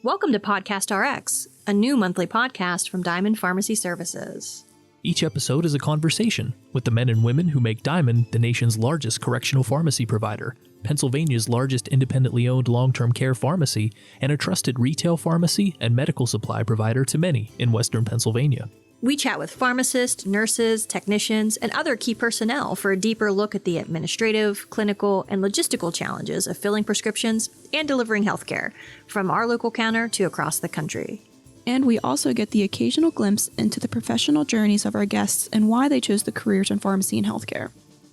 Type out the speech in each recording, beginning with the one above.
Welcome to PodcastRx, a new monthly podcast from Diamond Pharmacy Services. Each episode is a conversation with the men and women who make Diamond the nation's largest correctional pharmacy provider, Pennsylvania's largest independently owned long-term care pharmacy, and a trusted retail pharmacy and medical supply provider to many in Western Pennsylvania. We chat with pharmacists, nurses, technicians, and other key personnel for a deeper look at the administrative, clinical, and logistical challenges of filling prescriptions and delivering healthcare, from our local counter to across the country. And we also get the occasional glimpse into the professional journeys of our guests and why they chose the careers in pharmacy and healthcare.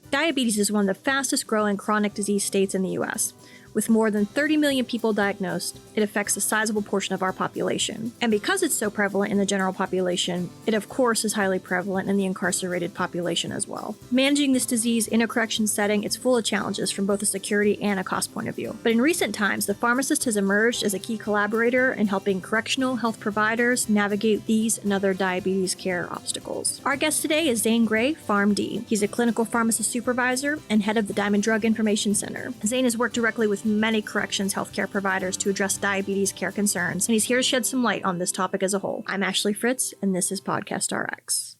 Diabetes is one of the fastest growing chronic disease states in the U.S. With more than 30 million people diagnosed, it affects a sizable portion of our population. And because it's so prevalent in the general population, it of course is highly prevalent in the incarcerated population as well. Managing this disease in a correction setting, it's full of challenges from both a security and a cost point of view. But in recent times, the pharmacist has emerged as a key collaborator in helping correctional health providers navigate these and other diabetes care obstacles. Our guest today is Zane Gray, Pharm D. He's a clinical pharmacist supervisor and head of the Diamond Drug Information Center. Zane has worked directly with many corrections healthcare providers to address diabetes care concerns, and he's here to shed some light on this topic as a whole. I'm Ashley Fritz, and this is PodcastRx.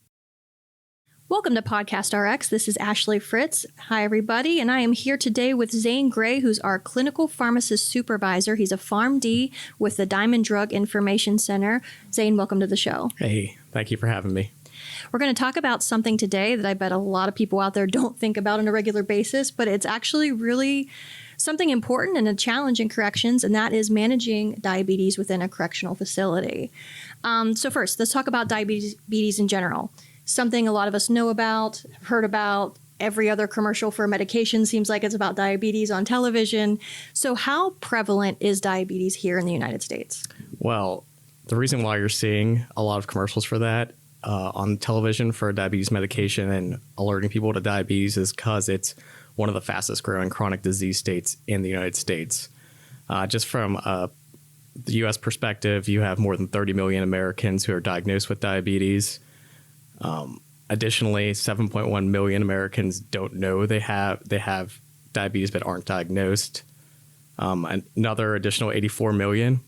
Welcome to PodcastRx. This is Ashley Fritz. Hi, everybody, and I am here today with Zane Gray, who's our clinical pharmacist supervisor. He's a Pharm D with the Diamond Drug Information Center. Zane, welcome to the show. Hey, thank you for having me. We're going to talk about something today that I bet a lot of people out there don't think about on a regular basis, but it's actually really something important and a challenge in corrections, and that is managing diabetes within a correctional facility. So first, let's talk about diabetes in general. Something a lot of us know about, have heard about. Every other commercial for a medication seems like it's about diabetes on television. So how prevalent is diabetes here in the United States? Well, the reason why you're seeing a lot of commercials for that on television for diabetes medication and alerting people to diabetes is because it's one of the fastest growing chronic disease states in the United States. Just from the U.S. perspective, you have more than 30 million Americans who are diagnosed with diabetes. Additionally, 7.1 million Americans don't know they have diabetes but aren't diagnosed. Another additional 84 million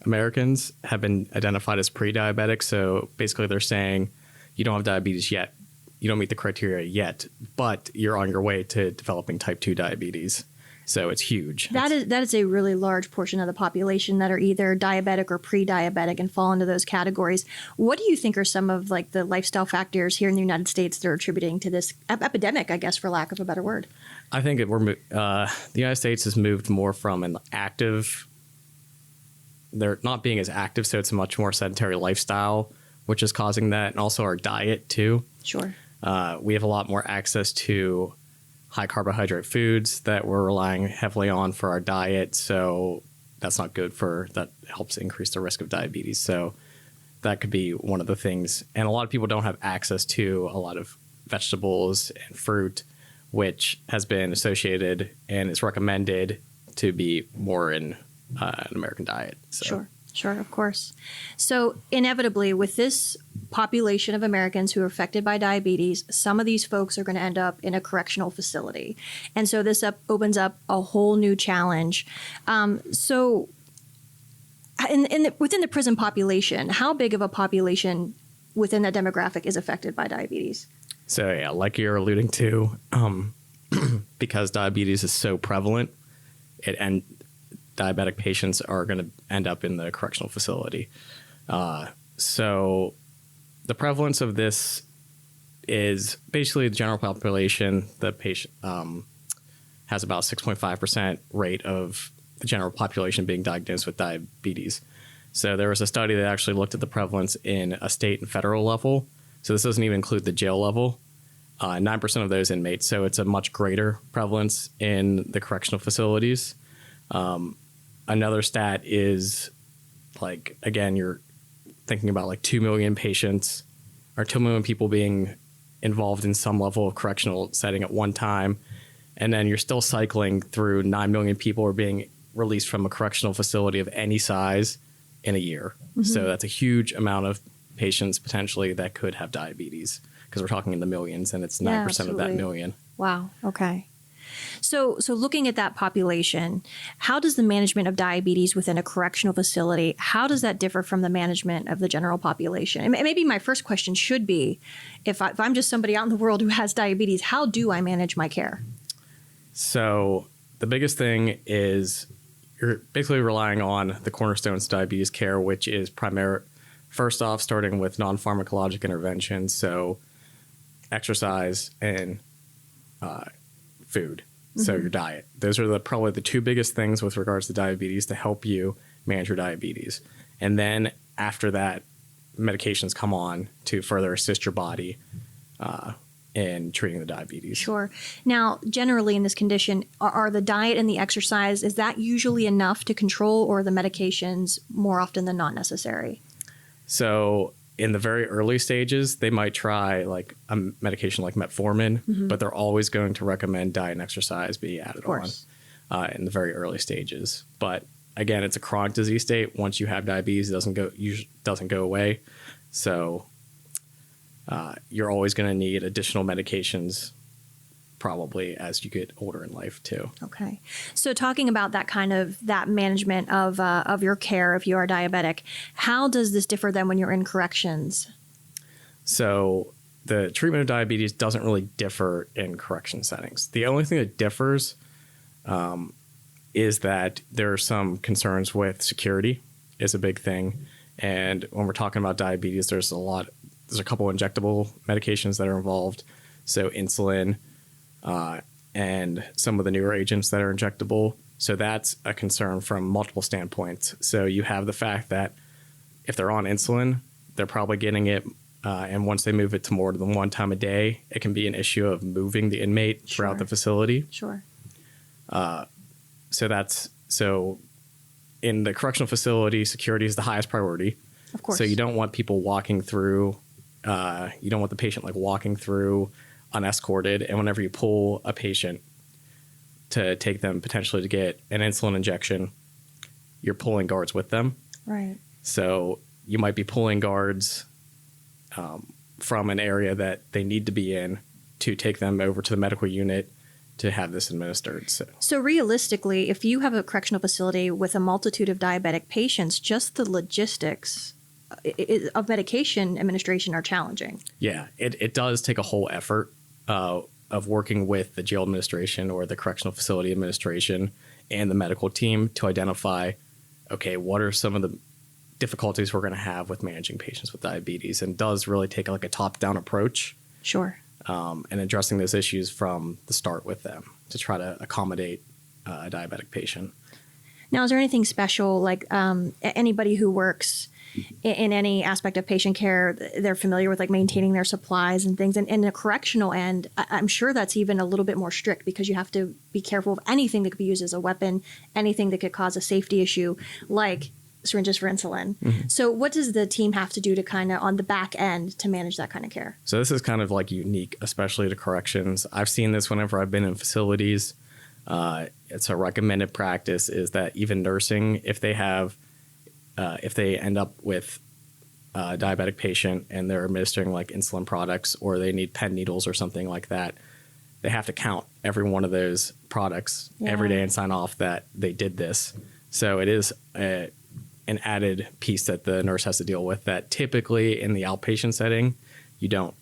Americans have been identified as pre-diabetic. So basically they're saying you don't have diabetes yet. You don't meet the criteria yet, but you're on your way to developing type 2 diabetes. So it's huge. That is a really large portion of the population that are either diabetic or pre-diabetic and fall into those categories. What do you think are some of like the lifestyle factors here in the United States that are attributing to this epidemic, I guess, for lack of a better word? I think the United States has moved more from an active, they're not being as active, so it's a much more sedentary lifestyle, which is causing that, and also our diet too. Sure. We have a lot more access to high carbohydrate foods that we're relying heavily on for our diet. So that's not good that helps increase the risk of diabetes. So that could be one of the things. And a lot of people don't have access to a lot of vegetables and fruit, which has been associated and is recommended to be more in an American diet. So. Sure, of course. So inevitably, with this population of Americans who are affected by diabetes, some of these folks are going to end up in a correctional facility. And so this opens up a whole new challenge. So within the prison population, how big of a population within that demographic is affected by diabetes? So yeah, like you're alluding to, because diabetes is so prevalent, diabetic patients are going to end up in the correctional facility. So the prevalence of this is basically the general population. The patient has about 6.5% rate of the general population being diagnosed with diabetes. So there was a study that actually looked at the prevalence in a state and federal level. So this doesn't even include the jail level. 9% of those inmates. So it's a much greater prevalence in the correctional facilities. Another stat is, like, again, you're thinking about like 2 million patients or 2 million people being involved in some level of correctional setting at one time. And then you're still cycling through 9 million people are being released from a correctional facility of any size in a year. Mm-hmm. So that's a huge amount of patients potentially that could have diabetes, because we're talking in the millions and it's 9% of that million. Wow. Okay. So looking at that population, how does the management of diabetes within a correctional facility, how does that differ from the management of the general population? And maybe my first question should be, if I'm just somebody out in the world who has diabetes, how do I manage my care? So the biggest thing is you're basically relying on the cornerstones of diabetes care, which is first off, starting with non-pharmacologic interventions, so exercise and food, so your diet. Those are probably the two biggest things with regards to diabetes to help you manage your diabetes. And then after that, medications come on to further assist your body in treating the diabetes. Sure. Now, generally in this condition, are the diet and the exercise, is that usually enough to control, or are the medications more often than not necessary? So in the very early stages, they might try like a medication like metformin, but they're always going to recommend diet and exercise be added on in the very early stages. But again, it's a chronic disease state. Once you have diabetes, it doesn't go away. So you're always going to need additional medications probably as you get older in life too. Okay. So talking about that management of your care if you are diabetic, how does this differ then when you're in corrections? So the treatment of diabetes doesn't really differ in correction settings. The only thing that differs is that there are some concerns with security is a big thing. And when we're talking about diabetes, there's a couple injectable medications that are involved. So insulin, and some of the newer agents that are injectable. So that's a concern from multiple standpoints. So you have the fact that if they're on insulin, they're probably getting it. And once they move it to more than one time a day, it can be an issue of moving the inmate throughout the facility. Sure. So in the correctional facility, security is the highest priority. Of course. So you don't want people walking through, you don't want the patient like walking through unescorted, and whenever you pull a patient to take them potentially to get an insulin injection, you're pulling guards with them. Right. So you might be pulling guards from an area that they need to be in to take them over to the medical unit to have this administered. So realistically, if you have a correctional facility with a multitude of diabetic patients, just the logistics of medication administration are challenging. Yeah, it does take a whole effort of working with the jail administration or the correctional facility administration and the medical team to identify, okay, what are some of the difficulties we're going to have with managing patients with diabetes, and does really take like a top-down approach. Sure. And addressing those issues from the start with them to try to accommodate a diabetic patient. Now, is there anything special, like anybody who works in any aspect of patient care, they're familiar with like maintaining their supplies and things? And in the correctional end, I'm sure that's even a little bit more strict, because you have to be careful of anything that could be used as a weapon, anything that could cause a safety issue, like syringes for insulin. Mm-hmm. So what does the team have to do to kind of on the back end to manage that kind of care? So this is kind of like unique, especially to corrections. I've seen this whenever I've been in facilities. It's a recommended practice is that even nursing, if they end up with a diabetic patient and they're administering like insulin products, or they need pen needles or something like that, they have to count every one of those products every day and sign off that they did this. So it is an added piece that the nurse has to deal with that typically in the outpatient setting, you don't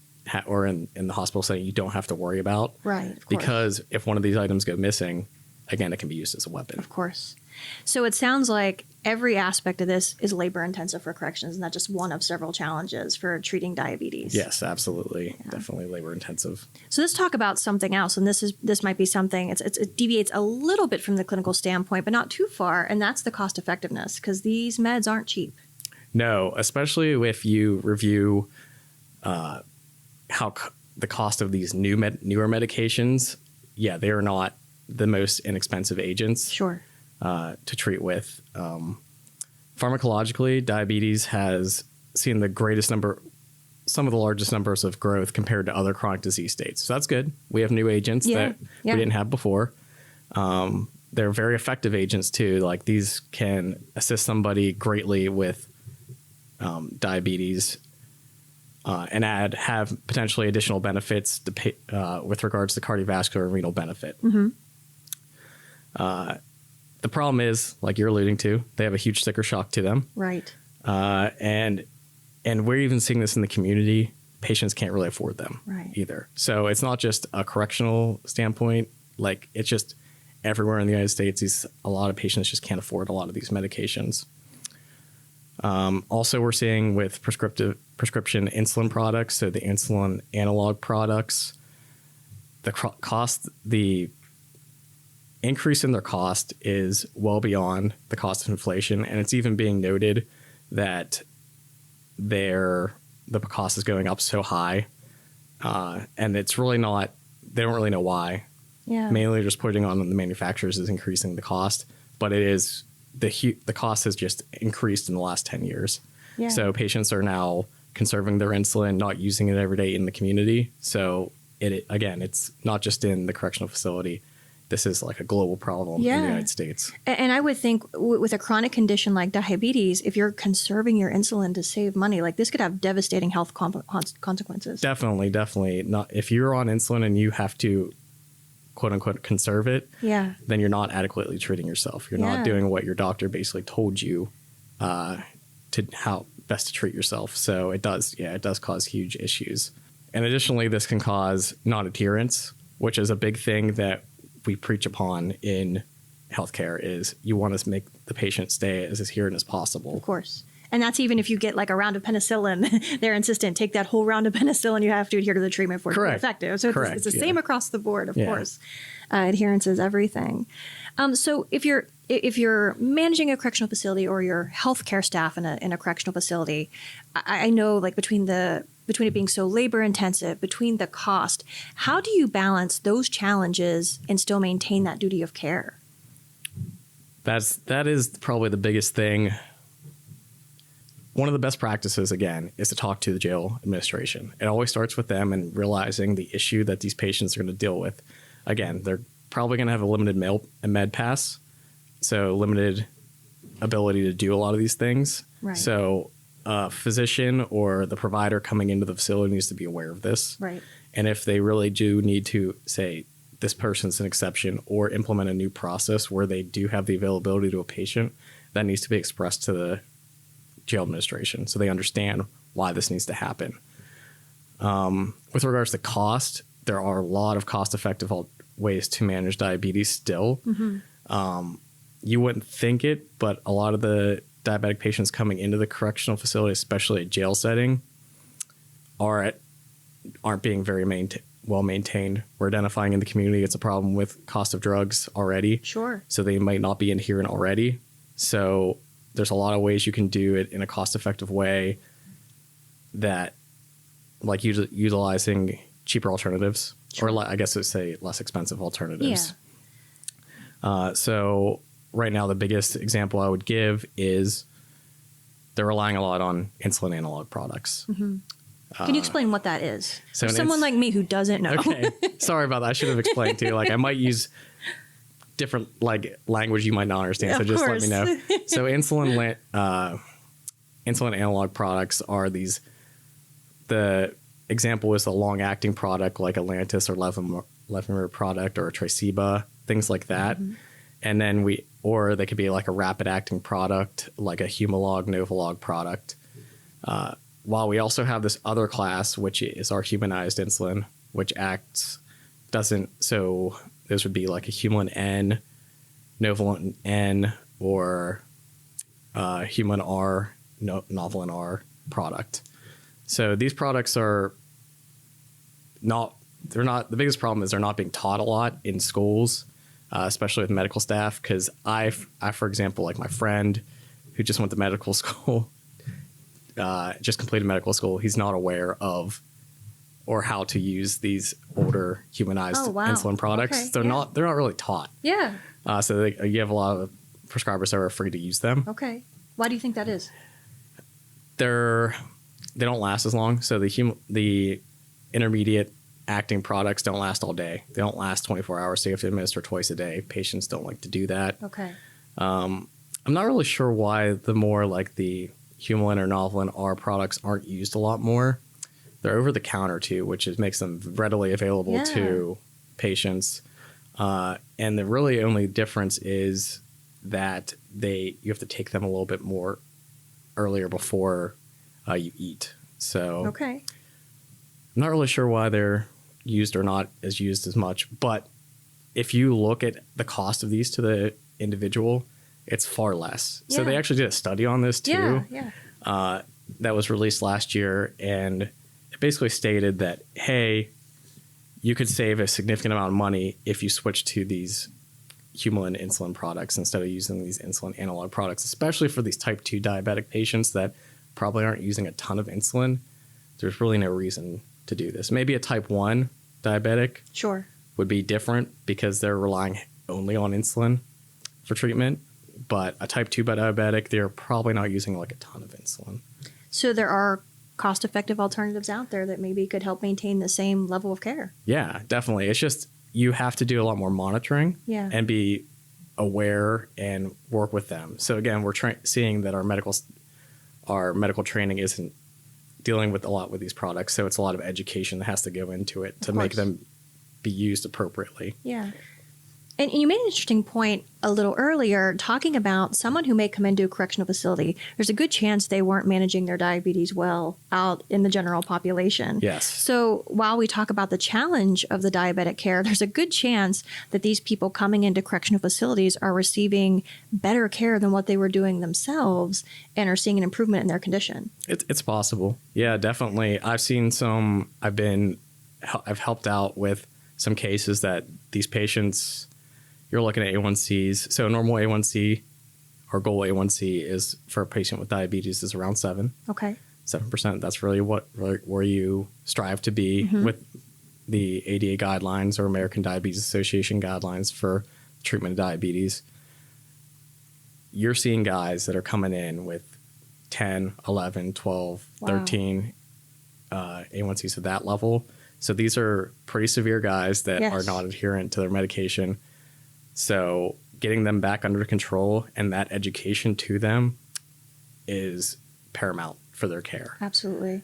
or in the hospital setting, you don't have to worry about. Right. Of course. Because if one of these items go missing, again, it can be used as a weapon. Of course. So it sounds like every aspect of this is labor intensive for corrections, and not just one of several challenges for treating diabetes. Yes, absolutely. Yeah. Definitely labor intensive. So let's talk about something else. And this might be something, it deviates a little bit from the clinical standpoint, but not too far. And that's the cost effectiveness, because these meds aren't cheap. No, especially if you review how the cost of these newer medications, they are not the most inexpensive agents. Sure. To treat with. Pharmacologically, diabetes has seen some of the largest numbers of growth compared to other chronic disease states. So that's good. We have new agents that we didn't have before. They're very effective agents too. Like these can assist somebody greatly with diabetes and have potentially additional benefits with regards to cardiovascular and renal benefit. The problem is, like you're alluding to, they have a huge sticker shock to them. Right. And we're even seeing this in the community. Patients can't really afford them either. So it's not just a correctional standpoint. Like, it's just everywhere in the United States, a lot of patients just can't afford a lot of these medications. Also, we're seeing with prescription insulin products, so the insulin analog products, the increase in their cost is well beyond the cost of inflation, and it's even being noted that the cost is going up so high, and it's really not. They don't really know why. Yeah. Mainly, just putting on the manufacturers is increasing the cost, but it is the cost has just increased in the last 10 years. Yeah. So patients are now conserving their insulin, not using it every day in the community. So it's not just in the correctional facility. This is like a global problem in the United States. And I would think with a chronic condition like diabetes, if you're conserving your insulin to save money, like this could have devastating health consequences. Definitely. Not if you're on insulin and you have to, quote unquote, conserve it, then you're not adequately treating yourself. You're not doing what your doctor basically told you to how best to treat yourself. So it does cause huge issues. And additionally, this can cause non-adherence, which is a big thing that we preach upon in healthcare. Is you want to make the patient stay as adherent as possible. Of course. And that's even if you get like a round of penicillin, they're insistent, take that whole round of penicillin, you have to adhere to the treatment for it to be effective. So it's the same across the board, of course. Adherence is everything. So if you're managing a correctional facility or your healthcare staff in a correctional facility, I know like between it being so labor intensive, between the cost, how do you balance those challenges and still maintain that duty of care? That is probably the biggest thing. One of the best practices, again, is to talk to the jail administration. It always starts with them and realizing the issue that these patients are going to deal with. Again, they're probably going to have a limited med pass, so limited ability to do a lot of these things. Right. So a physician or the provider coming into the facility needs to be aware of this. Right. And if they really do need to say this person's an exception or implement a new process where they do have the availability to a patient, that needs to be expressed to the jail administration so they understand why this needs to happen. With regards to cost, there are a lot of cost-effective ways to manage diabetes still. You wouldn't think it, but a lot of the diabetic patients coming into the correctional facility, especially a jail setting, aren't being very well maintained. We're identifying in the community it's a problem with cost of drugs already. Sure. So they might not be adherent already. So there's a lot of ways you can do it in a cost-effective way that, like utilizing cheaper alternatives, or I guess I'd say less expensive alternatives. So right now, the biggest example I would give is they're relying a lot on insulin analog products. Can you explain what that is? So for someone like me who doesn't know. Okay. Sorry about that. I should have explained to you. Like, I might use different language you might not understand. So just let me know. So insulin analog products are these. The example is a long-acting product like Atlantis or Levemir product or a Traceba, things like that. And then they could be like a rapid-acting product like a Humalog, Novolog product. While we also have this other class, which is our humanized insulin, which so this would be like a Humulin N, Novolin N, or Humulin R, Novolin R product. So these products the biggest problem is they're not being taught a lot in schools, especially with medical staff. Because I, for example, like my friend who just went to medical school, just completed medical school, he's not aware of or how to use these older humanized insulin products. Okay. They're not really taught. Yeah. So you have a lot of prescribers that are afraid to use them. Okay. Why do you think that is? They don't last as long. So the intermediate acting products don't last all day. They don't last 24 hours. So you have to administer twice a day. Patients don't like to do that. Okay. I'm not really sure why the more like the Humulin or Novolin R products aren't used a lot more. They're over the counter too, which makes them readily available to patients. And the really only difference is that you have to take them a little bit more earlier before you eat. So Okay. I'm not really sure why they're used or not used as much, but if you look at the cost of these to the individual, it's far less. So they actually did a study on this too. That was released last year, and it basically stated that, hey, you could save a significant amount of money if you switch to these Humulin insulin products instead of using these insulin analog products, especially for these type 2 diabetic patients that probably aren't using a ton of insulin. There's really no reason to do this. Maybe a type 1 diabetic would be different because they're relying only on insulin for treatment. But a type 2 diabetic, they're probably not using like a ton of insulin. So there are cost-effective alternatives out there that maybe could help maintain the same level of care. Yeah, definitely. It's just you have to do a lot more monitoring and be aware and work with them. So again, we're seeing that our medical training isn't dealing with a lot with these products. So it's a lot of education that has to go into it to make them be used appropriately. Yeah. And you made an interesting point a little earlier talking about someone who may come into a correctional facility. There's a good chance they weren't managing their diabetes well out in the general population. Yes. So while we talk about the challenge of the diabetic care, there's a good chance that these people coming into correctional facilities are receiving better care than what they were doing themselves and are seeing an improvement in their condition. It's possible. Yeah, definitely. I've helped out with some cases that these patients, you're looking at A1Cs. So normal A1C or goal A1C is for a patient with diabetes is around 7. Okay. 7%. That's really where you strive to be with the ADA guidelines or American Diabetes Association guidelines for treatment of diabetes. You're seeing guys that are coming in with 10, 11, 12, 13 A1Cs at that level. So these are pretty severe guys that are not adherent to their medication. So getting them back under control and that education to them is paramount for their care. Absolutely.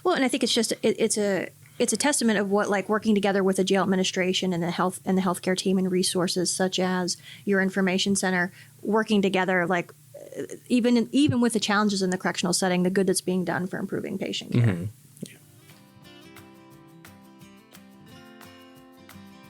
Well, and I think it's just it's a testament of what like working together with the jail administration and the healthcare team and resources such as your information center, working together like even with the challenges in the correctional setting, the good that's being done for improving patient care.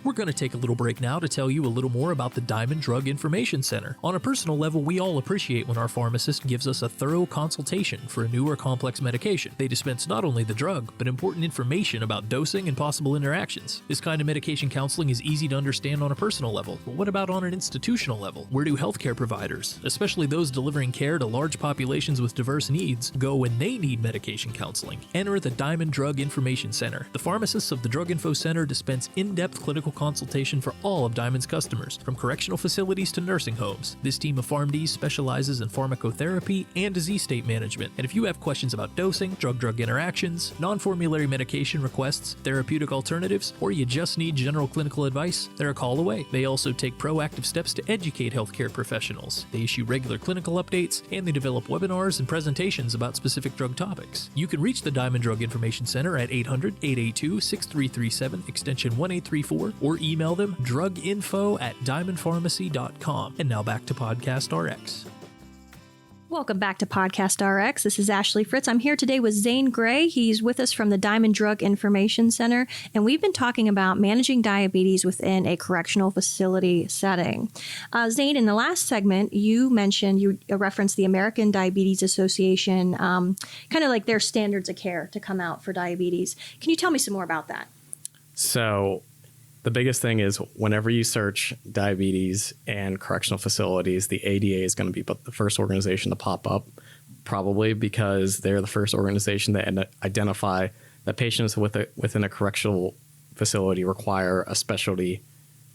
We're going to take a little break now to tell you a little more about the Diamond Drug Information Center. On a personal level, we all appreciate when our pharmacist gives us a thorough consultation for a new or complex medication. They dispense not only the drug, but important information about dosing and possible interactions. This kind of medication counseling is easy to understand on a personal level, but what about on an institutional level? Where do healthcare providers, especially those delivering care to large populations with diverse needs, go when they need medication counseling? Enter the Diamond Drug Information Center. The pharmacists of the Drug Info Center dispense in-depth clinical consultation for all of Diamond's customers, from correctional facilities to nursing homes. This team of PharmDs specializes in pharmacotherapy and disease state management. And if you have questions about dosing, drug-drug interactions, non-formulary medication requests, therapeutic alternatives, or you just need general clinical advice, they're a call away. They also take proactive steps to educate healthcare professionals. They issue regular clinical updates, and they develop webinars and presentations about specific drug topics. You can reach the Diamond Drug Information Center at 800-882-6337, extension 1834, or email them druginfo@diamondpharmacy.com. And now back to PodcastRx. Welcome back to PodcastRx. This is Ashley Fritz. I'm here today with Zane Gray. He's with us from the Diamond Drug Information Center, and we've been talking about managing diabetes within a correctional facility setting. Zane, in the last segment, you referenced the American Diabetes Association, kind of like their standards of care to come out for diabetes. Can you tell me some more about that? So the biggest thing is whenever you search diabetes and correctional facilities, the ADA is going to be the first organization to pop up, probably because they're the first organization that identify that patients within a correctional facility require a specialty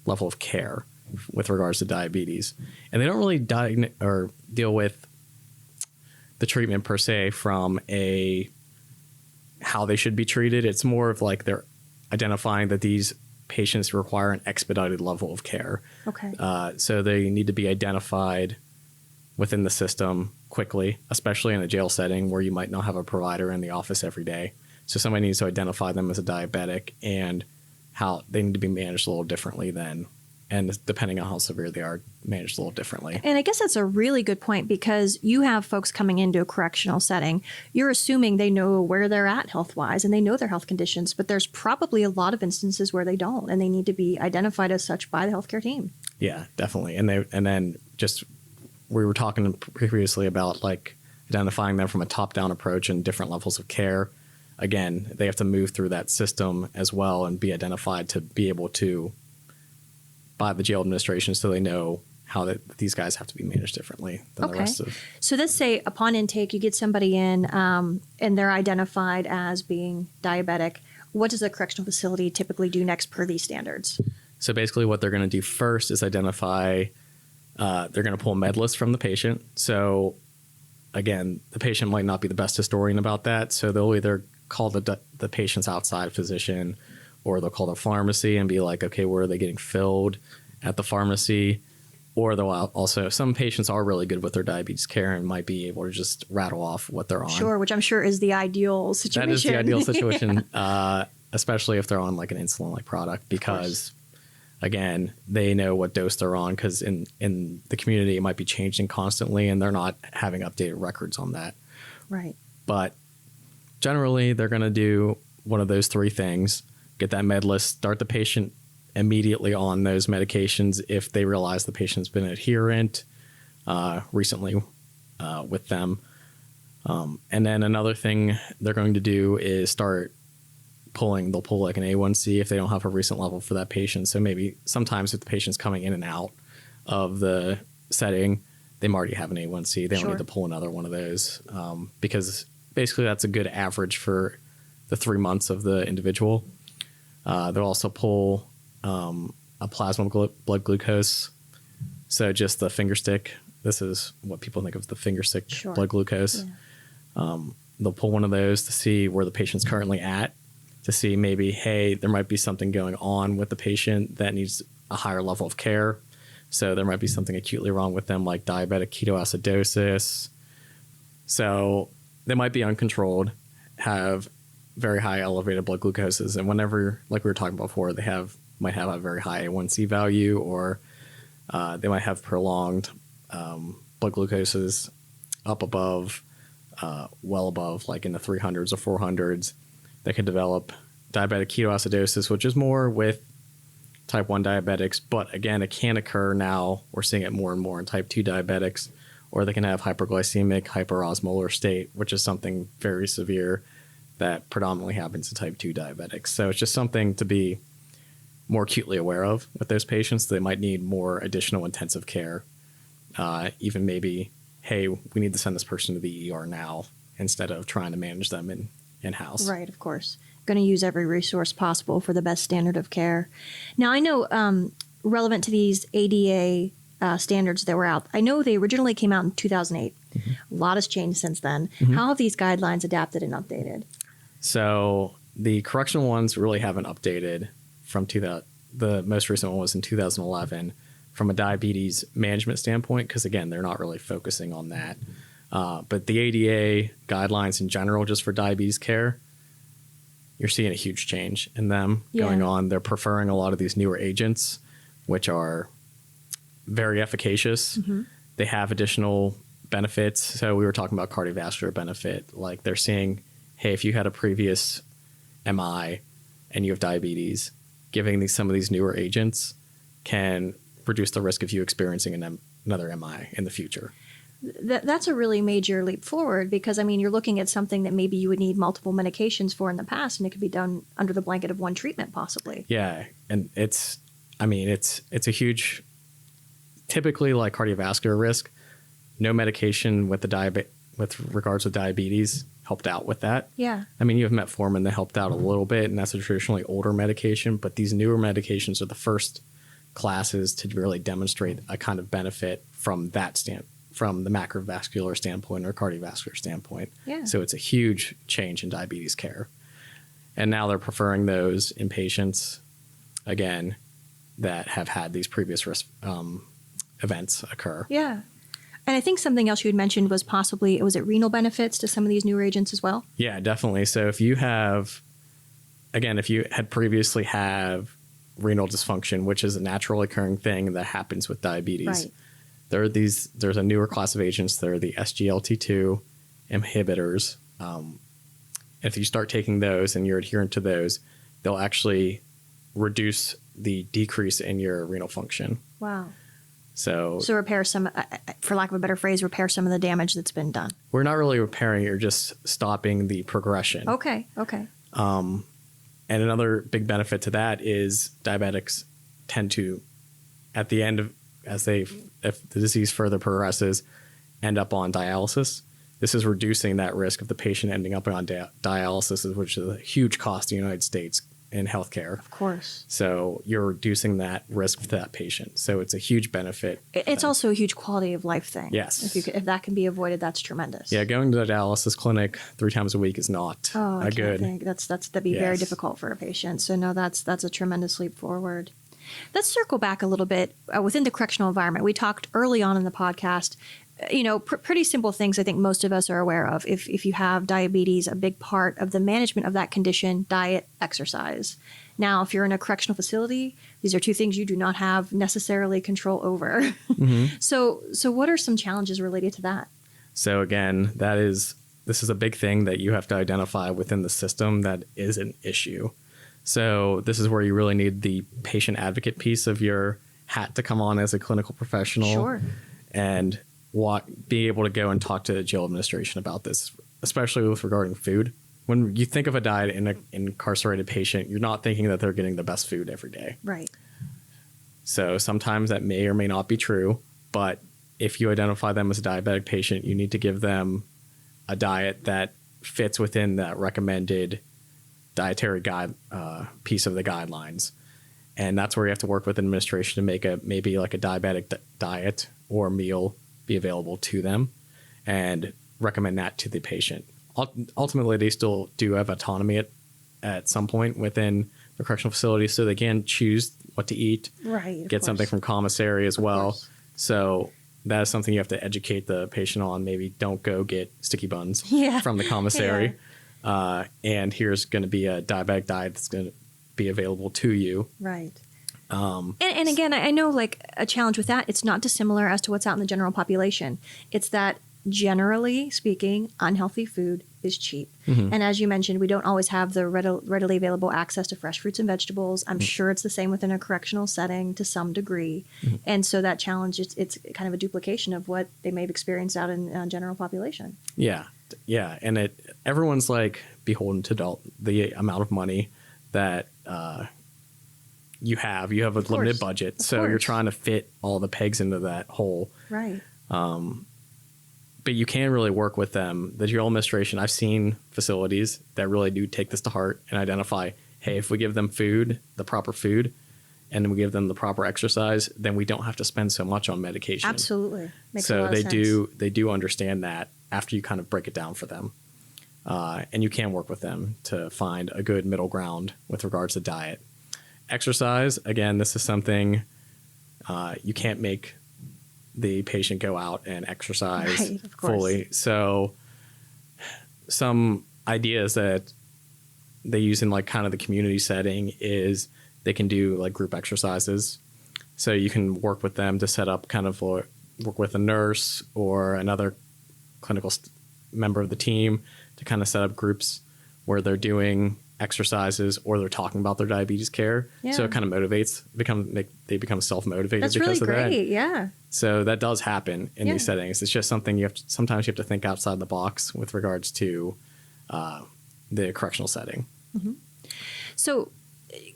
level of care with regards to diabetes. And they don't really deal with the treatment per se from how they should be treated. It's more of like they're identifying that these patients require an expedited level of care. Okay. So they need to be identified within the system quickly, especially in a jail setting where you might not have a provider in the office every day So somebody needs to identify them as a diabetic and how they need to be managed a little differently then. And depending on how severe they are, managed a little differently. And I guess that's a really good point, because you have folks coming into a correctional setting. You're assuming they know where they're at health-wise and they know their health conditions, but there's probably a lot of instances where they don't, and they need to be identified as such by the healthcare team. Yeah, definitely. And then just we were talking previously about like identifying them from a top-down approach and different levels of care. Again, they have to move through that system as well and be identified to be able to by the jail administration, so they know how these guys have to be managed differently than the rest of. So let's say upon intake, you get somebody in and they're identified as being diabetic. What does a correctional facility typically do next per these standards? So basically what they're going to do first is identify, they're going to pull a med list from the patient. So again, the patient might not be the best historian about that. So they'll either call the patient's outside physician, or they'll call the pharmacy and be like, okay, where are they getting filled at the pharmacy? Or they'll also, some patients are really good with their diabetes care and might be able to just rattle off what they're on. Sure, which I'm sure is the ideal situation. That is the ideal situation, especially if they're on like an insulin-like product, because again, they know what dose they're on, because in the community, it might be changing constantly and they're not having updated records on that. Right. But generally, they're going to do one of those three things. Get that med list, start the patient immediately on those medications if they realize the patient's been adherent recently with them. And then another thing they're going to do is start they'll pull like an A1C if they don't have a recent level for that patient. So maybe sometimes if the patient's coming in and out of the setting, they might already have an A1C. They don't need to pull another one of those because basically that's a good average for the 3 months of the individual. They'll also pull a plasma blood glucose. So just the finger stick. This is what people think of the finger stick blood glucose. Yeah. They'll pull one of those to see where the patient's currently at, to see maybe, hey, there might be something going on with the patient that needs a higher level of care. So there might be something acutely wrong with them, like diabetic ketoacidosis. So they might be uncontrolled, have very high elevated blood glucoses, and whenever, like we were talking about before, they might have a very high A1C value, or they might have prolonged blood glucoses up above, well above, like in the 300s or 400s. They could develop diabetic ketoacidosis, which is more with type 1 diabetics, but again, it can occur now. We're seeing it more and more in type 2 diabetics, or they can have hyperglycemic hyperosmolar state, which is something very severe that predominantly happens in type 2 diabetics. So it's just something to be more acutely aware of with those patients. They might need more additional intensive care. Even maybe, hey, we need to send this person to the ER now instead of trying to manage them in-house. Right, of course. Going to use every resource possible for the best standard of care. Now, I know relevant to these ADA standards that were out, I know they originally came out in 2008. Mm-hmm. A lot has changed since then. Mm-hmm. How have these guidelines adapted and updated? So the correctional ones really haven't updated from the most recent one was in 2011 from a diabetes management standpoint, because again, they're not really focusing on that. But the ADA guidelines in general, just for diabetes care, you're seeing a huge change in them going on. They're preferring a lot of these newer agents, which are very efficacious. Mm-hmm. They have additional benefits. So we were talking about cardiovascular benefit. Like they're seeing, hey, if you had a previous MI and you have diabetes, giving some of these newer agents can reduce the risk of you experiencing another MI in the future. That's a really major leap forward, because, I mean, you're looking at something that maybe you would need multiple medications for in the past, and it could be done under the blanket of one treatment possibly. Yeah. And it's a huge, typically like cardiovascular risk, no medication with with regards to diabetes helped out with that. Yeah. I mean, you have metformin that helped out a little bit, and that's a traditionally older medication, but these newer medications are the first classes to really demonstrate a kind of benefit from from the macrovascular standpoint or cardiovascular standpoint. Yeah. So it's a huge change in diabetes care. And now they're preferring those in patients, again, that have had these previous risk events occur. Yeah. And I think something else you had mentioned was possibly, was it renal benefits to some of these newer agents as well? Yeah, definitely. So if you had previously have renal dysfunction, which is a natural occurring thing that happens with diabetes, Right. there's a newer class of agents. They're the SGLT2 inhibitors. If you start taking those and you're adherent to those, they'll actually reduce the decrease in your renal function. Wow. So repair some, for lack of a better phrase, repair some of the damage that's been done. we're not really repairing, you're just stopping the progression. Okay. And another big benefit to that is diabetics tend to, at the end of, if the disease further progresses, end up on dialysis. This is reducing that risk of the patient ending up on dialysis, which is a huge cost in the United States in healthcare. Of course. So you're reducing that risk to that patient. So it's a huge benefit. It's also a huge quality of life thing. Yes. If that can be avoided, that's tremendous. Yeah, going to the dialysis clinic 3 times a week is not I a can't good. think. That'd be very Yes. difficult for a patient. So no, that's a tremendous leap forward. Let's circle back a little bit within the correctional environment. We talked early on in the podcast, pretty simple things I think most of us are aware of. If you have diabetes, a big part of the management of that condition, diet, exercise. Now, if you're in a correctional facility, these are two things you do not have necessarily control over. Mm-hmm. So what are some challenges related to that? So again, this is a big thing that you have to identify within the system that is an issue. So this is where you really need the patient advocate piece of your hat to come on as a clinical professional. Sure. And be able to go and talk to the jail administration about this, especially with regarding food. When you think of a diet in an incarcerated patient, you're not thinking that they're getting the best food every day. Right. So sometimes that may or may not be true, but if you identify them as a diabetic patient, you need to give them a diet that fits within that recommended dietary piece of the guidelines. And that's where you have to work with administration to make maybe like a diabetic diet or meal be available to them and recommend that to the patient. Ultimately, they still do have autonomy at some point within the correctional facility, so they can choose what to eat, Right. get something from commissary as well. So that is something you have to educate the patient on. Maybe don't go get sticky buns from the commissary. And here's going to be a diabetic diet that's going to be available to you. Right. And again, I know like a challenge with that, it's not dissimilar as to what's out in the general population. It's that generally speaking, unhealthy food is cheap. Mm-hmm. And as you mentioned, we don't always have the readily available access to fresh fruits and vegetables. I'm sure it's the same within a correctional setting to some degree. Mm-hmm. And so that challenge, it's kind of a duplication of what they may have experienced out in general population. Yeah. And everyone's like beholden to the amount of money that you have a limited budget, so you're trying to fit all the pegs into that hole. Right. But you can really work with them. The jail administration, I've seen facilities that really do take this to heart and identify, hey, if we give them food, the proper food, and then we give them the proper exercise, then we don't have to spend so much on medication. Absolutely. Makes a So lot of sense. they do understand that after you kind of break it down for them. And you can work with them to find a good middle ground with regards to diet. Exercise, again, this is something you can't make the patient go out and exercise fully. So some ideas that they use in like kind of the community setting is they can do like group exercises. So you can work with them to set up kind of work with a nurse or another clinical member of the team to kind of set up groups where they're doing exercises or they're talking about their diabetes care. Yeah. So it kind of motivates, they become self-motivated That's because really of that. great. Yeah. So that does happen in these settings. It's just something sometimes you have to think outside the box with regards to the correctional setting. Mm-hmm. So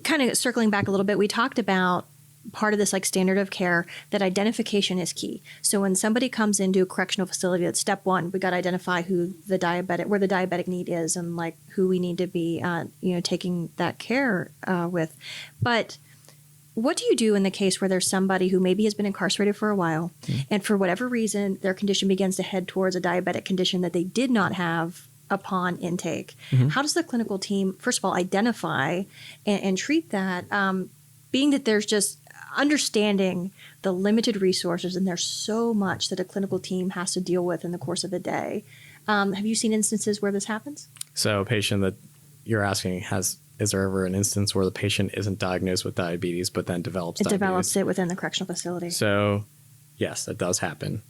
kind of circling back a little bit, we talked about part of this like standard of care that identification is key. So when somebody comes into a correctional facility, that's step one, we got to identify where the diabetic need is and like who we need to be, taking that care with. But what do you do in the case where there's somebody who maybe has been incarcerated for a while and for whatever reason, their condition begins to head towards a diabetic condition that they did not have upon intake? Mm-hmm. How does the clinical team, first of all, identify and treat that? Being that there's just understanding the limited resources, and there's so much that a clinical team has to deal with in the course of a day. Have you seen instances where this happens? So a patient that you're asking is there ever an instance where the patient isn't diagnosed with diabetes, but then develops diabetes? Develops it within the correctional facility. So yes, that does happen.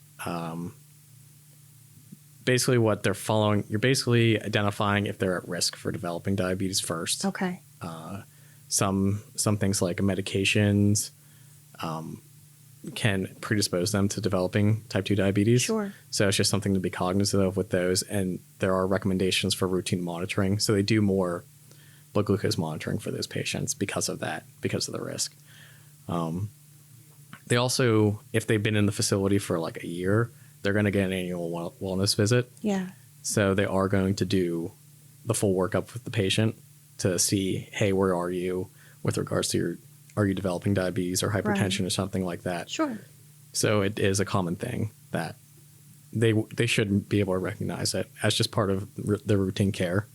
Basically what they're following, you're basically identifying if they're at risk for developing diabetes first. Okay. Some things like medications can predispose them to developing type 2 diabetes. Sure. So it's just something to be cognizant of with those. And there are recommendations for routine monitoring. So they do more blood glucose monitoring for those patients because of that, because of the risk. They also, if they've been in the facility for like a year, they're going to get an annual wellness visit. Yeah. So they are going to do the full workup with the patient to see, hey, where are you with regards to are you developing diabetes or hypertension or something like that? Sure. So it is a common thing that they should be able to recognize it as just part of the routine care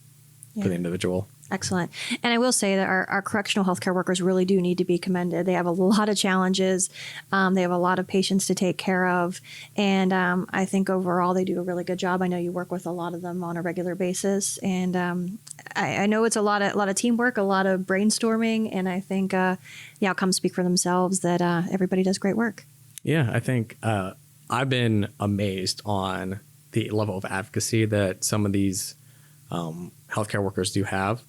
for the individual. Excellent. And I will say that our correctional healthcare workers really do need to be commended. They have a lot of challenges. They have a lot of patients to take care of. And I think overall they do a really good job. I know you work with a lot of them on a regular basis. And I know it's a lot of teamwork, a lot of brainstorming. And I think the outcomes speak for themselves that everybody does great work. Yeah, I think I've been amazed on the level of advocacy that some of these healthcare workers do have.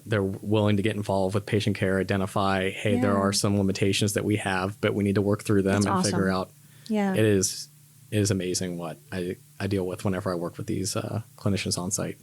They're willing to get involved with patient care, identify, hey, there are some limitations that we have, but we need to work through them and figure out. Yeah. It is amazing what I deal with whenever I work with these clinicians on site.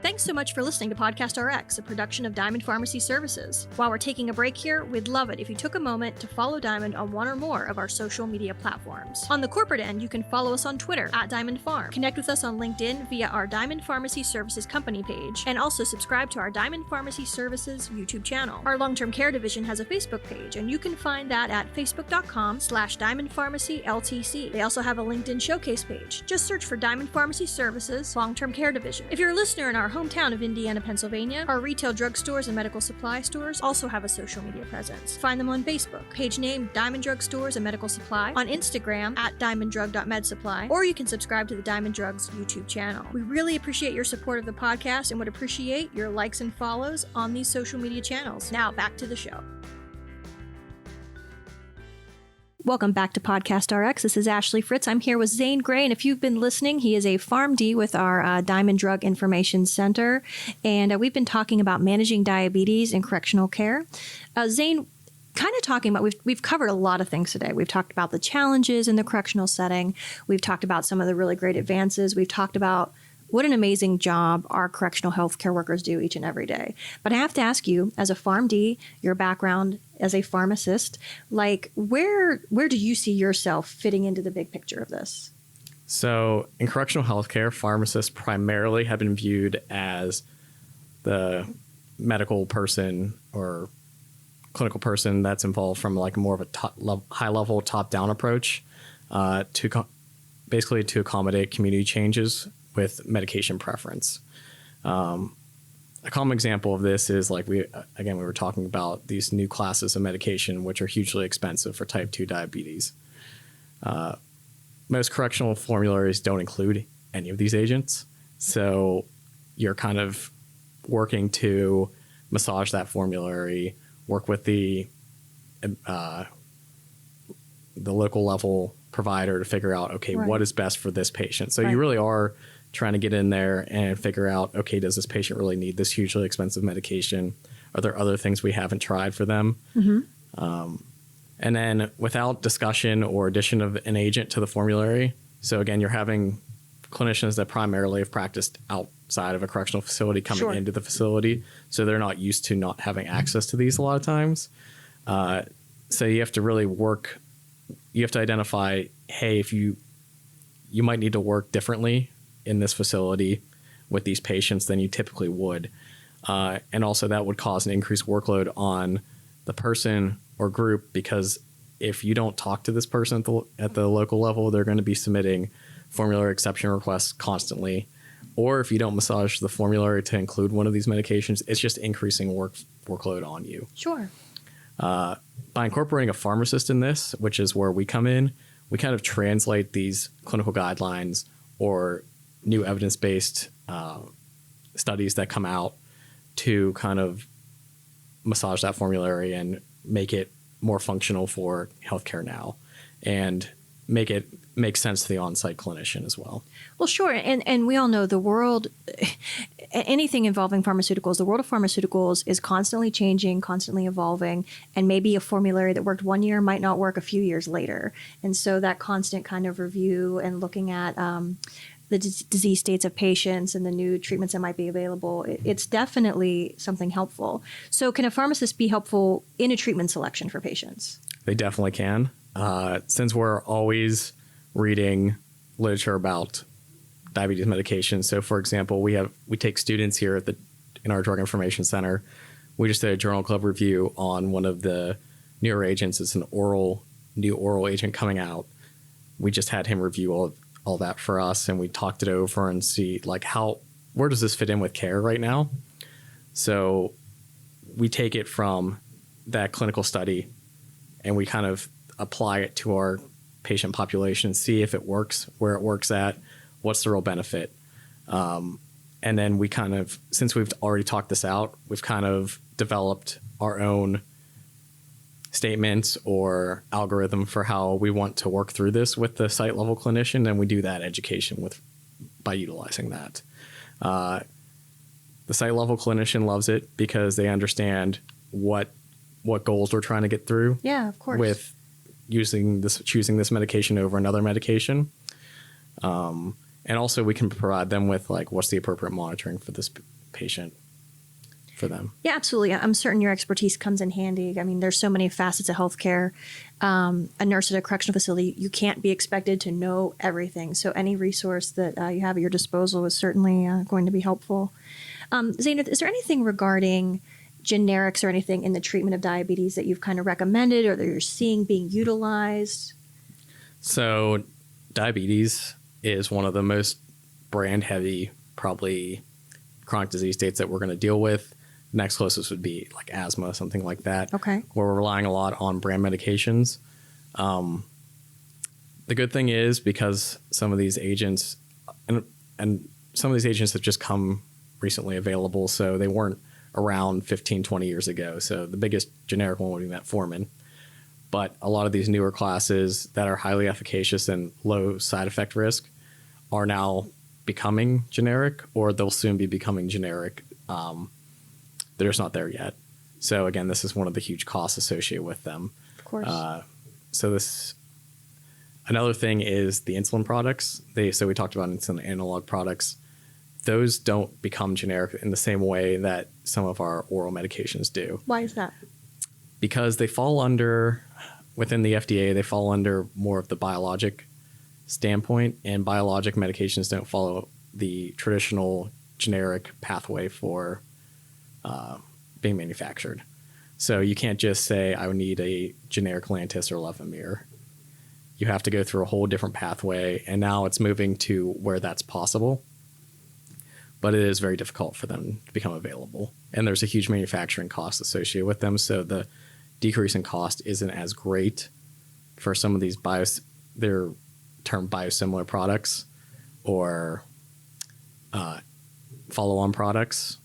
Thanks so much for listening to PodcastRx, a production of Diamond Pharmacy Services. While we're taking a break here, we'd love it if you took a moment to follow Diamond on one or more of our social media platforms. On the corporate end, you can follow us on Twitter @DiamondPharm, connect with us on LinkedIn via our Diamond Pharmacy Services company page, and also subscribe to our Diamond Pharmacy Services YouTube channel. Our long-term care division has a Facebook page, and you can find that at facebook.com/DiamondPharmacyLTC. They also have a LinkedIn showcase page. Just search for Diamond Pharmacy Services Long-Term Care Division. If you're a listener in our hometown of Indiana, Pennsylvania, our retail drugstores and medical supply stores also have a social media presence. Find them on Facebook, page name Diamond Drug Stores and Medical Supply, on Instagram @diamonddrug.medsupply, or you can subscribe to the Diamond Drugs YouTube channel. We really appreciate your support of the podcast and would appreciate your likes and follows on these social media channels. Now back to the show. Welcome back to PodcastRx. This is Ashley Fritz. I'm here with Zane Gray, and if you've been listening, he is a PharmD with our Diamond Drug Information Center, and we've been talking about managing diabetes in correctional care. Zane, kind of talking about, we've covered a lot of things today. We've talked about the challenges in the correctional setting. We've talked about some of the really great advances. We've talked about what an amazing job our correctional healthcare workers do each and every day. But I have to ask you, as a PharmD, your background as a pharmacist, like where do you see yourself fitting into the big picture of this? So in correctional healthcare, pharmacists primarily have been viewed as the medical person or clinical person that's involved from like more of a high level top down approach to basically to accommodate community changes with medication preference. A common example of this is like we were talking about these new classes of medication, which are hugely expensive for type 2 diabetes. Most correctional formularies don't include any of these agents. So you're kind of working to massage that formulary, work with the local level provider to figure out, okay, what is best for this patient. So you really are trying to get in there and figure out, okay, does this patient really need this hugely expensive medication? Are there other things we haven't tried for them? Mm-hmm. And then without discussion or addition of an agent to the formulary, so again, you're having clinicians that primarily have practiced outside of a correctional facility coming into the facility, so they're not used to not having access to these a lot of times. So you have to really work, you have to identify, hey, if you might need to work differently in this facility with these patients than you typically would. And also that would cause an increased workload on the person or group, because if you don't talk to this person at the local level, they're going to be submitting formulary exception requests constantly. Or if you don't massage the formulary to include one of these medications, it's just increasing work workload on you. Sure. By incorporating a pharmacist in this, which is where we come in, we kind of translate these clinical guidelines or new evidence-based studies that come out to kind of massage that formulary and make it more functional for healthcare now and make it make sense to the on-site clinician as well. Well, sure. And we all know the world, anything involving pharmaceuticals, the world of pharmaceuticals is constantly changing, constantly evolving, and maybe a formulary that worked one year might not work a few years later. And so that constant kind of review and looking at the disease states of patients and the new treatments that might be available, it's definitely something helpful. So can a pharmacist be helpful in a treatment selection for patients? They definitely can. Since we're always reading literature about diabetes medication. So for example, we take students here in our drug information center. We just did a journal club review on one of the newer agents. It's an new oral agent coming out. We just had him review all that for us, and we talked it over and see like where does this fit in with care right now? So we take it from that clinical study and we kind of apply it to our patient population, see if it works, where it works at, what's the real benefit. And then we kind of, since we've already talked this out, we've kind of developed our own statements or algorithm for how we want to work through this with the site level clinician. And we do that education by utilizing that. The site level clinician loves it because they understand what goals we're trying to get through. Yeah, of course. With choosing this medication over another medication. And also we can provide them with like, what's the appropriate monitoring for this patient for them. Yeah, absolutely. I'm certain your expertise comes in handy. I mean, there's so many facets of healthcare. A nurse at a correctional facility, you can't be expected to know everything. So any resource that you have at your disposal is certainly going to be helpful. Zane, is there anything regarding generics or anything in the treatment of diabetes that you've kind of recommended or that you're seeing being utilized? So diabetes is one of the most brand heavy, probably chronic disease states that we're going to deal with. Next closest would be like asthma, something like that. Okay. Where we're relying a lot on brand medications. The good thing is because some of these agents and some of these agents have just come recently available, so they weren't around 15, 20 years ago. So the biggest generic one would be metformin. But a lot of these newer classes that are highly efficacious and low side effect risk are now becoming generic, or they'll soon be becoming generic. They're just not there yet. So again, this is one of the huge costs associated with them. Of course. Another thing is the insulin products. So we talked about insulin analog products. Those don't become generic in the same way that some of our oral medications do. Why is that? Because they fall within the FDA, they fall under more of the biologic standpoint, and biologic medications don't follow the traditional generic pathway for being manufactured. So you can't just say, I would need a generic Lantus or Levemir. You have to go through a whole different pathway, and now it's moving to where that's possible. But it is very difficult for them to become available. And there's a huge manufacturing cost associated with them. So the decrease in cost isn't as great for some of these they're termed biosimilar products or follow-on products.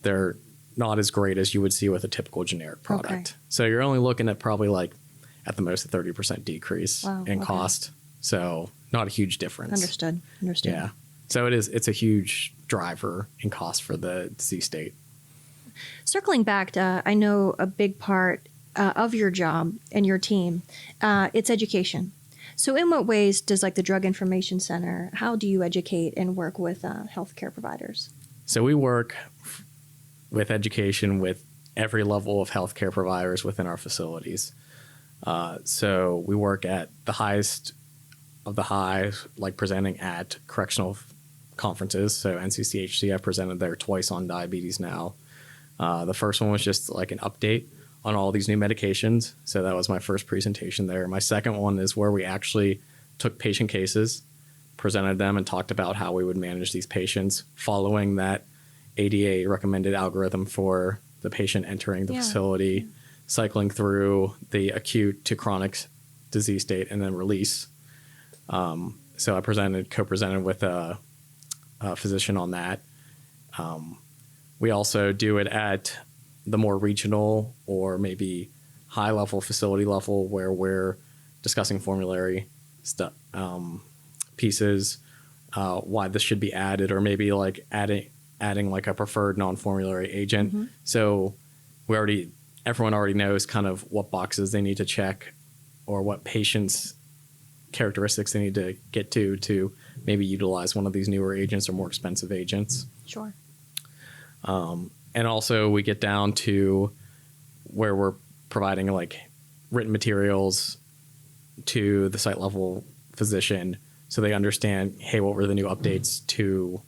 They're not as great as you would see with a typical generic product. Okay. So you're only looking at probably like at the most a 30% decrease in okay. cost. So not a huge difference. Understood. Yeah. So it's a huge driver in cost for the disease state. Circling back to, I know a big part of your job and your team, it's education. So in what ways does like the Drug Information Center, how do you educate and work with healthcare providers? So we work with education with every level of healthcare providers within our facilities. So we work at the highest of the highs, like presenting at correctional conferences. So NCCHC, I presented there twice on diabetes now. The first one was just like an update on all these new medications. So that was my first presentation there. My second one is where we actually took patient cases, presented them, and talked about how we would manage these patients following that ADA recommended algorithm for the patient entering the Yeah. facility, cycling through the acute to chronic disease state, and then release. So I co-presented with a physician on that. We also do it at the more regional or maybe high level facility level where we're discussing formulary pieces, why this should be added, or maybe like adding like a preferred non-formulary agent. So everyone already knows kind of what boxes they need to check or what patients' characteristics they need to get to maybe utilize one of these newer agents or more expensive agents. Sure. And also we get down to where we're providing like written materials to the site level physician so they understand, hey, what were the new updates to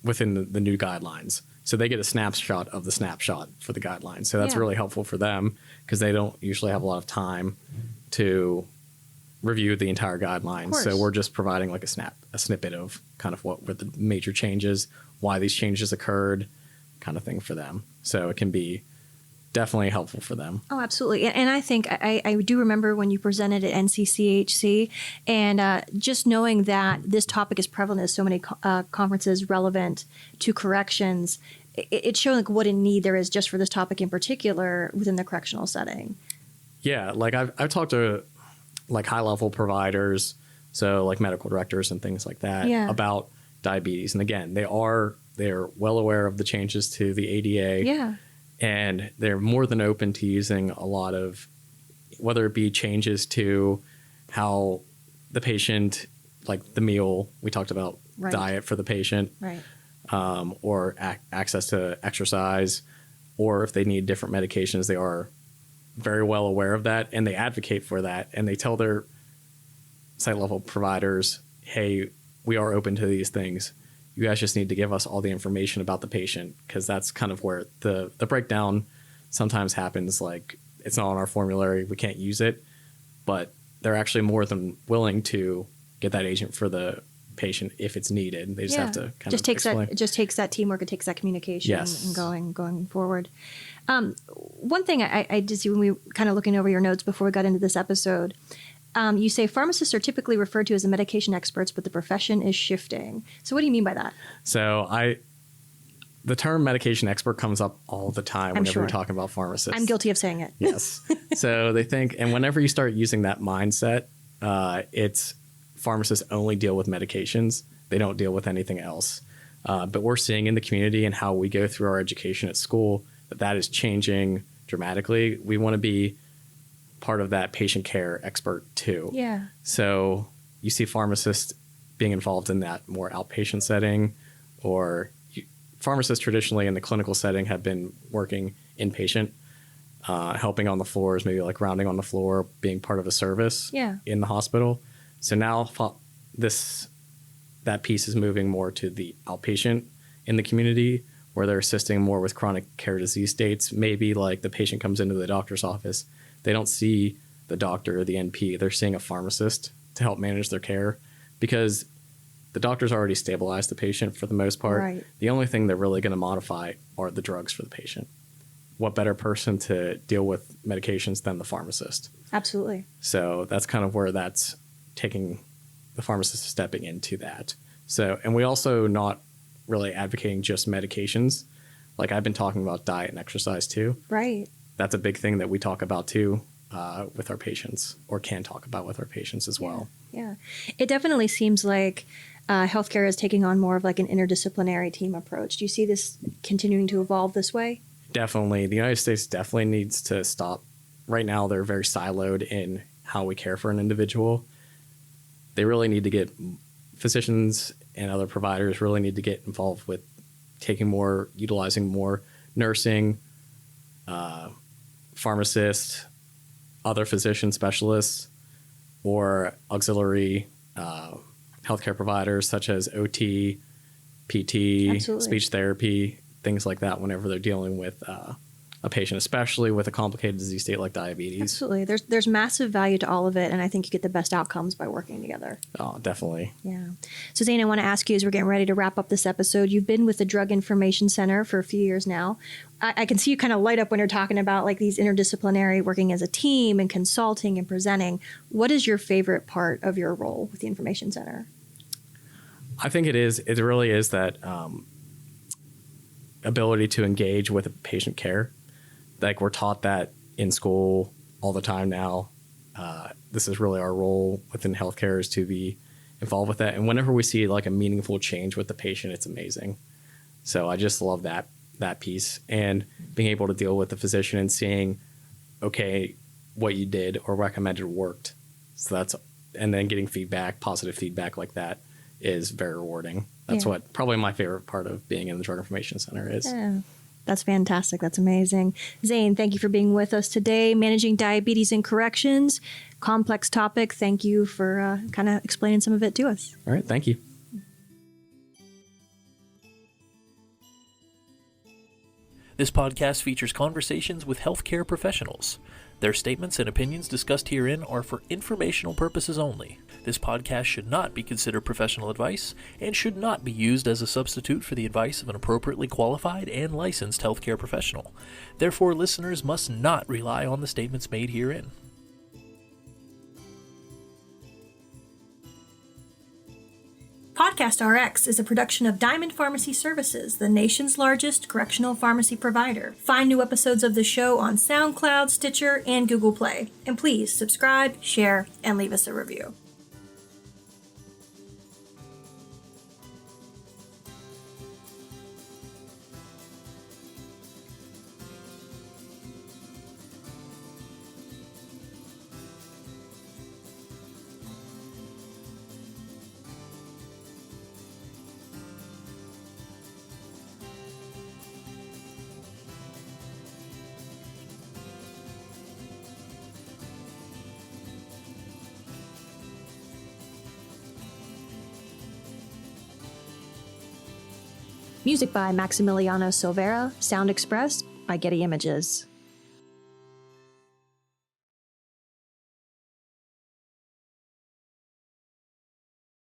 within the new guidelines. So they get a snapshot of the snapshot for the guidelines. So that's really helpful for them because they don't usually have a lot of time to review the entire guidelines. So we're just providing like a snippet of kind of what were the major changes, why these changes occurred, kind of thing for them. So it can be definitely helpful for them. Oh, absolutely. And I think I do remember when you presented at NCCHC, and just knowing that this topic is prevalent at so many conferences relevant to corrections, it showed like what a need there is just for this topic in particular within the correctional setting. Yeah, like I've talked to like high level providers, so like medical directors and things like that, about diabetes. And again, they're well aware of the changes to the ADA. Yeah. And they're more than open to using a lot of, whether it be changes to how the patient, like the meal, we talked about diet for the patient, or access to exercise, or if they need different medications, they are very well aware of that and they advocate for that. And they tell their site level providers, hey, we are open to these things. You guys just need to give us all the information about the patient, because that's kind of where the breakdown sometimes happens. Like, it's not on our formulary, we can't use it, but they're actually more than willing to get that agent for the patient if it's needed. They just have to kind of explain. It just takes that teamwork, it takes that communication and going forward. One thing I did see when we were kind of looking over your notes before we got into this episode, you say pharmacists are typically referred to as the medication experts, but the profession is shifting. So what do you mean by that? So the term medication expert comes up all the time whenever you're talking about pharmacists. I'm guilty of saying it. Yes. So they think, and whenever you start using that mindset, it's pharmacists only deal with medications. They don't deal with anything else. But we're seeing in the community and how we go through our education at school that is changing dramatically. We want to be part of that patient care expert too. Yeah. So you see pharmacists being involved in that more outpatient setting, or pharmacists traditionally in the clinical setting have been working inpatient, helping on the floors, maybe like rounding on the floor, being part of a service in the hospital. So now that piece is moving more to the outpatient in the community, where they're assisting more with chronic care disease states. Maybe like the patient comes into the doctor's office, they don't see the doctor or the NP, they're seeing a pharmacist to help manage their care, because the doctor's already stabilized the patient for the most part. Right. The only thing they're really going to modify are the drugs for the patient. What better person to deal with medications than the pharmacist? Absolutely. So that's kind of where that's taking the pharmacist stepping into that. So, and we also not really advocating just medications. Like I've been talking about diet and exercise too. Right. That's a big thing that we talk about too with our patients, or can talk about with our patients as well. Yeah. It definitely seems like healthcare is taking on more of like an interdisciplinary team approach. Do you see this continuing to evolve this way? Definitely. The United States definitely needs to stop. Right now, they're very siloed in how we care for an individual. They really need to get, physicians and other providers really need to get involved with utilizing more nursing, pharmacists, other physician specialists, or auxiliary healthcare providers such as OT, PT, speech therapy, things like that, whenever they're dealing with a patient, especially with a complicated disease state like diabetes. Absolutely. There's massive value to all of it, and I think you get the best outcomes by working together. Oh, definitely. Yeah. So Zane, I want to ask you as we're getting ready to wrap up this episode, you've been with the Drug Information Center for a few years now. I can see you kind of light up when you're talking about like these interdisciplinary working as a team and consulting and presenting. What is your favorite part of your role with the Information Center? I think it really is that ability to engage with patient care. Like we're taught that in school all the time now. This is really our role within healthcare, is to be involved with that. And whenever we see like a meaningful change with the patient, it's amazing. So I just love that piece, and being able to deal with the physician and seeing, okay, what you did or recommended worked. So and then getting feedback, positive feedback like that is very rewarding. That's what probably my favorite part of being in the Drug Information Center is. Yeah. That's fantastic. That's amazing. Zane, thank you for being with us today. Managing diabetes in corrections, complex topic. Thank you for kind of explaining some of it to us. All right. Thank you. This podcast features conversations with healthcare professionals. Their statements and opinions discussed herein are for informational purposes only. This podcast should not be considered professional advice and should not be used as a substitute for the advice of an appropriately qualified and licensed healthcare professional. Therefore, listeners must not rely on the statements made herein. PodcastRx is a production of Diamond Pharmacy Services, the nation's largest correctional pharmacy provider. Find new episodes of the show on SoundCloud, Stitcher, and Google Play. And please subscribe, share, and leave us a review. Music by Maximiliano Silvera, sound expressed by Getty Images.